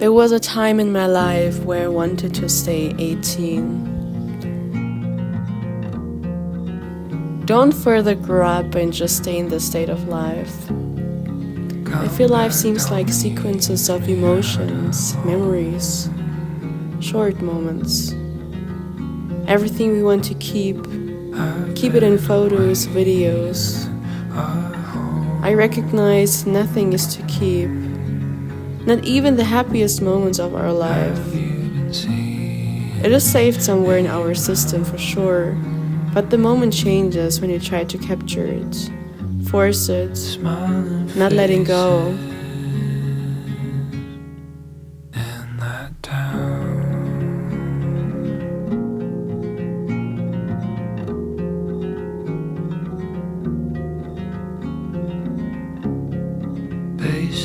There was a time in my life where I wanted to stay 18. Don't further grow up and just stay in the state of life. I feel life seems like sequences of emotions, memories, short moments. Everything we want to keep it in photos, videos. I recognize nothing is to keep, not even the happiest moments of our life. It is saved somewhere in our system for sure, but the moment changes when you try to capture it, force it, not letting go.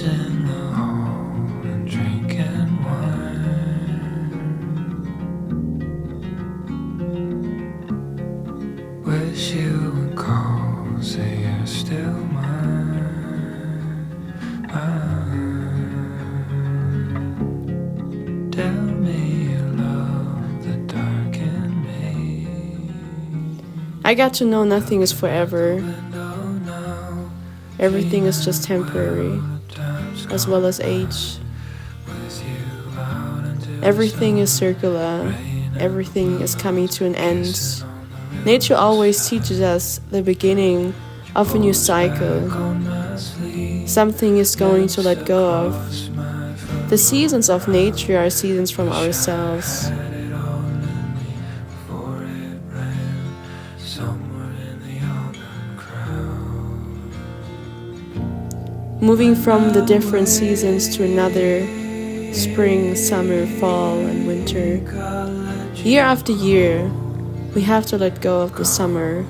In the hall and drinking wine. Wish you would call, say you're still mine. Tell me you love the dark in me. I got to know nothing is forever. Everything is just temporary, as well as age. Everything is circular. Everything is coming to an end. Nature always teaches us the beginning of a new cycle. Something is going to let go of. The seasons of nature are seasons from ourselves. Moving from the different seasons to another, spring, summer, fall, and winter. Year after year, we have to let go of the summer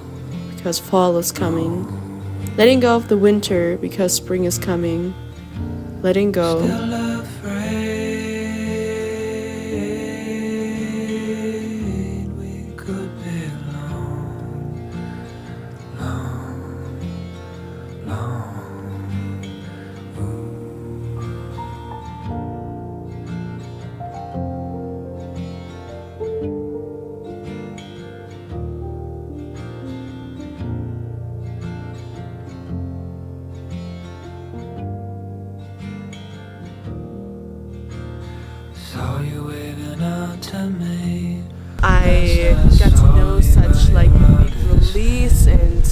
because fall is coming. Letting go of the winter because spring is coming. Letting go. I got to know such like big release and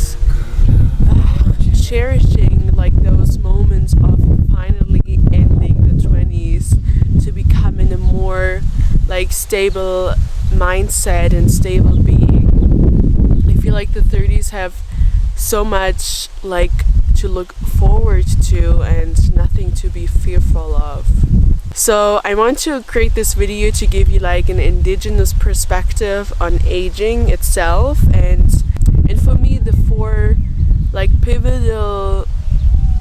cherishing like those moments of finally ending the 20s to become in a more like stable mindset and stable being. I feel like the 30s have so much like to look forward to and nothing to be fearful of. So I want to create this video to give you like an indigenous perspective on aging itself, and for me the four like pivotal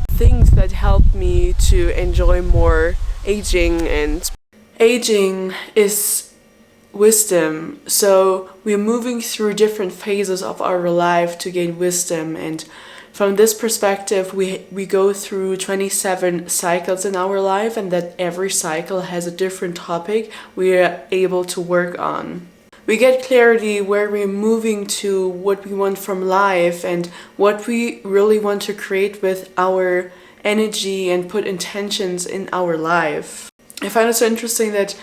things that help me to enjoy more aging. And aging is wisdom, so we're moving through different phases of our life to gain wisdom, and from this perspective, we go through 27 cycles in our life, and that every cycle has a different topic we are able to work on. We get clarity where we're moving to, what we want from life, and what we really want to create with our energy and put intentions in our life. I find it so interesting that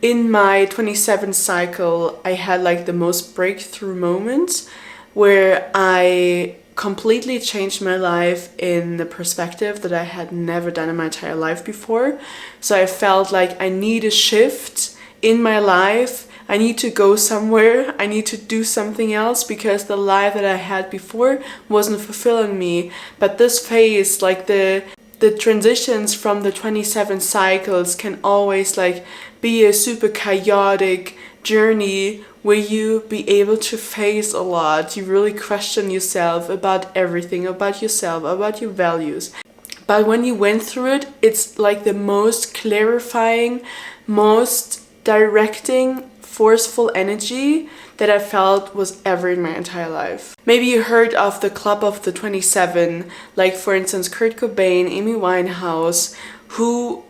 in my 27 cycle, I had like the most breakthrough moments where I completely changed my life in the perspective that I had never done in my entire life before. So I felt like I need a shift in my life. I need to go somewhere. I need to do something else because the life that I had before wasn't fulfilling me. But this phase, like the transitions from the 27 cycles can always like be a super chaotic journey where you be able to face a lot. You really question yourself about everything, about yourself, about your values. But when you went through it, it's like the most clarifying, most directing, forceful energy that I felt was ever in my entire life. Maybe you heard of the Club of the 27, like for instance Kurt Cobain, Amy Winehouse, who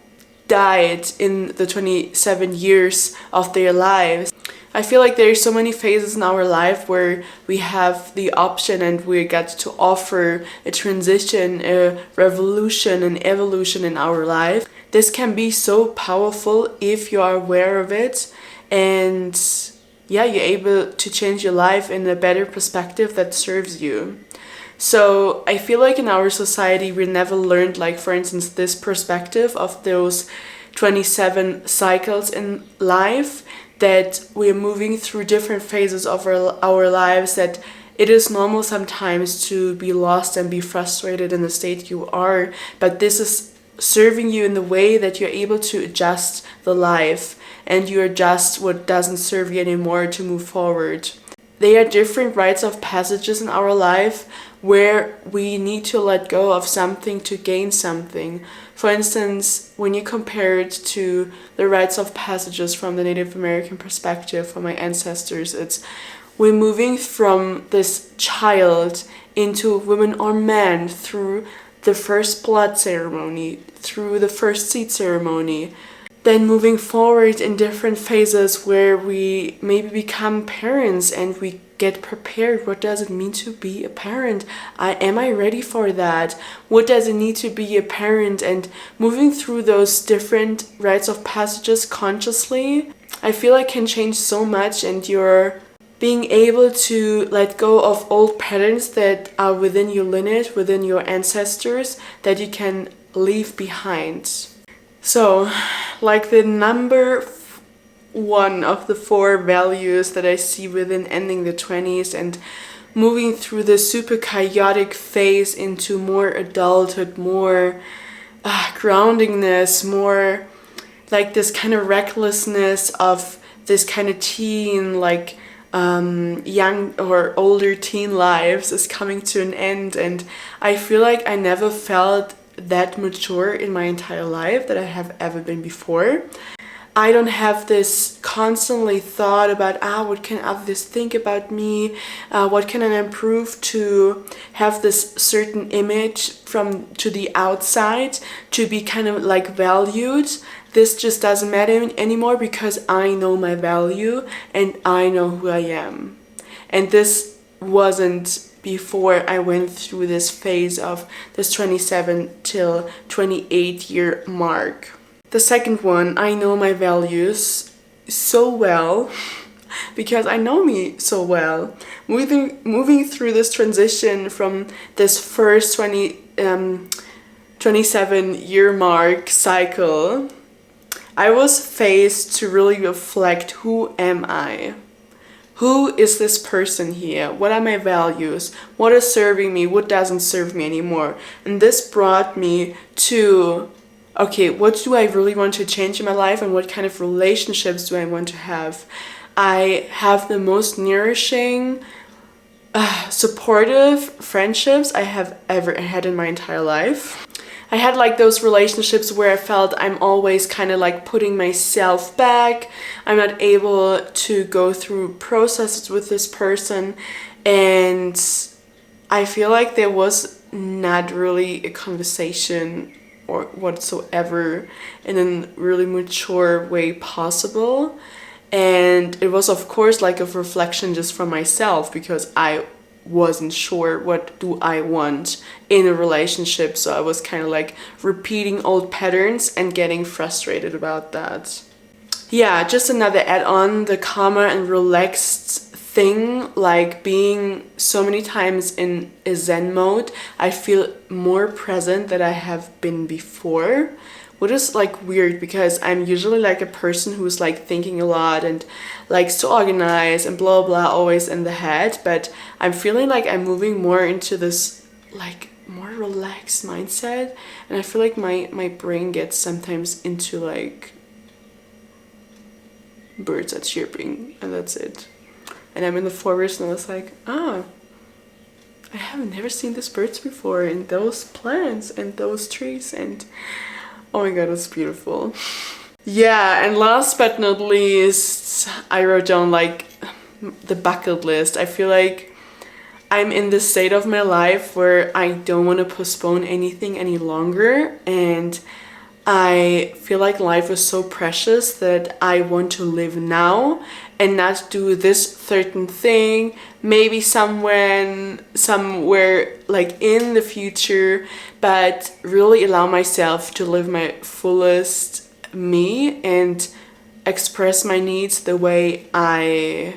died in the 27 years of their lives. I feel like there's so many phases in our life where we have the option and we get to offer a transition, a revolution, an evolution in our life. This can be so powerful if you are aware of it, and yeah, you're able to change your life in a better perspective that serves you. So I feel like in our society we never learned, like for instance, this perspective of those 27 cycles in life, that we're moving through different phases of our lives, that it is normal sometimes to be lost and be frustrated in the state you are, but this is serving you in the way that you're able to adjust the life and you adjust what doesn't serve you anymore to move forward. There are different rites of passages in our life where we need to let go of something to gain something. For instance, when you compare it to the rites of passages from the Native American perspective, from my ancestors, it's we're moving from this child into woman or man through the first blood ceremony, through the first seed ceremony, then moving forward in different phases where we maybe become parents and we get prepared. What does it mean to be a parent? Am I ready for that? What does it need to be a parent? And moving through those different rites of passages consciously, I feel like can change so much, and you're being able to let go of old patterns that are within your lineage, within your ancestors, that you can leave behind. So, like the number one of the 4 values that I see within ending the 20s and moving through the super chaotic phase into more adulthood, more groundingness, more like this kind of recklessness of this kind of teen, like young or older teen lives is coming to an end. And I feel like I never felt that mature in my entire life that I have ever been before. I don't have this constantly thought about what can others think about me, what can I improve to have this certain image from to the outside to be kind of like valued. This just doesn't matter anymore because I know my value and I know who I am. And this wasn't before I went through this phase of this 27 till 28 year mark. The second one, I know my values so well because I know me so well. Moving through this transition from this first 27 year mark cycle, I was faced to really reflect, who am I? Who is this person here? What are my values? What is serving me? What doesn't serve me anymore? And this brought me to, okay, what do I really want to change in my life and what kind of relationships do I want to have? I have the most nourishing, supportive friendships I have ever had in my entire life. I had like those relationships where I felt I'm always kind of like putting myself back. I'm not able to go through processes with this person, and I feel like there was not really a conversation or whatsoever in a really mature way possible. And it was of course like a reflection just from myself because I wasn't sure what do I want in a relationship, so I was kind of like repeating old patterns and getting frustrated about that. Yeah, just another add-on, the calmer and relaxed thing, like being so many times in a Zen mode, I feel more present than I have been before, which is like weird because I'm usually like a person who's like thinking a lot and likes to organize and blah blah, always in the head, but I'm feeling like I'm moving more into this like more relaxed mindset, and I feel like my brain gets sometimes into like birds are chirping and that's it. And I'm in the forest and I was like, I have never seen these birds before and those plants and those trees, and oh my god, it's beautiful. Yeah, and last but not least, I wrote down like the bucket list. I feel like I'm in this state of my life where I don't want to postpone anything any longer, and I feel like life is so precious that I want to live now and not do this certain thing, maybe somewhere like in the future, but really allow myself to live my fullest me and express my needs the way I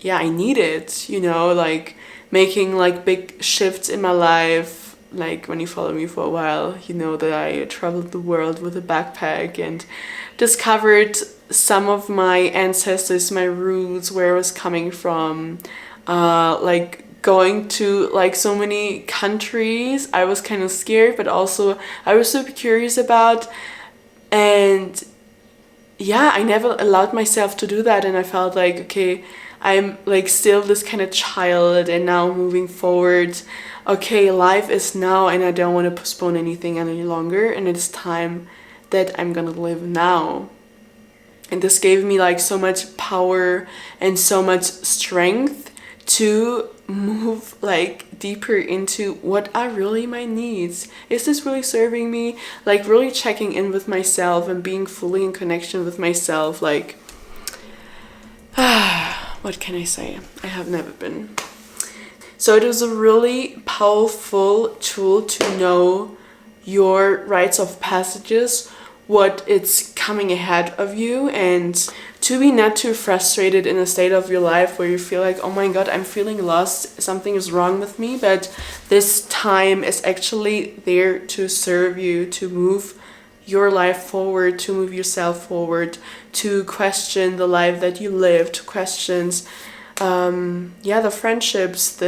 need it, like making like big shifts in my life. Like when you follow me for a while, you know that I traveled the world with a backpack and discovered some of my ancestors, my roots, where I was coming from. Like going to like so many countries, I was kind of scared, but also I was super curious about. And yeah, I never allowed myself to do that, and I felt like, okay, I'm like still this kind of child, and now moving forward, okay, life is now, and I don't want to postpone anything any longer, and it's time that I'm gonna live now. And this gave me like so much power and so much strength to move like deeper into what are really my needs. Is this really serving me? Like really checking in with myself and being fully in connection with myself. Like, what can I say? I have never been. So it was a really powerful tool to know your rites of passages, what it's coming ahead of you, and to be not too frustrated in a state of your life where you feel like, oh my god, I'm feeling lost, something is wrong with me, but this time is actually there to serve you, to move your life forward, to move yourself forward, to question the life that you live, to question the friendships,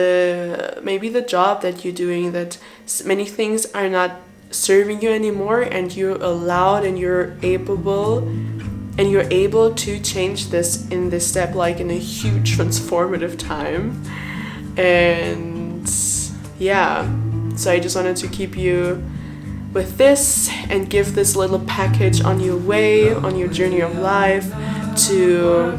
maybe the job that you're doing, that many things are not serving you anymore, and you're allowed and you're able to change this in this step, like in a huge transformative time. And yeah, so I just wanted to keep you with this and give this little package on your way, on your journey of life, to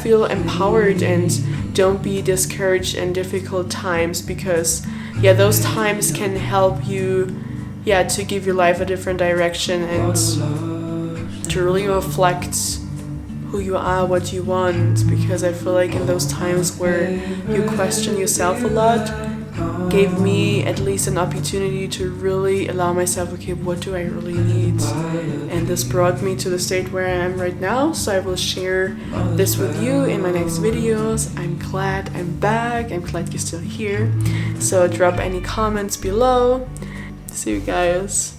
feel empowered and don't be discouraged in difficult times, because those times can help you to give your life a different direction and to really reflect who you are, what you want. Because I feel like in those times where you question yourself a lot, gave me at least an opportunity to really allow myself, okay, what do I really need? And this brought me to the state where I am right now, so I will share this with you in my next videos. I'm glad I'm back, I'm glad you're still here, so drop any comments below. See you guys.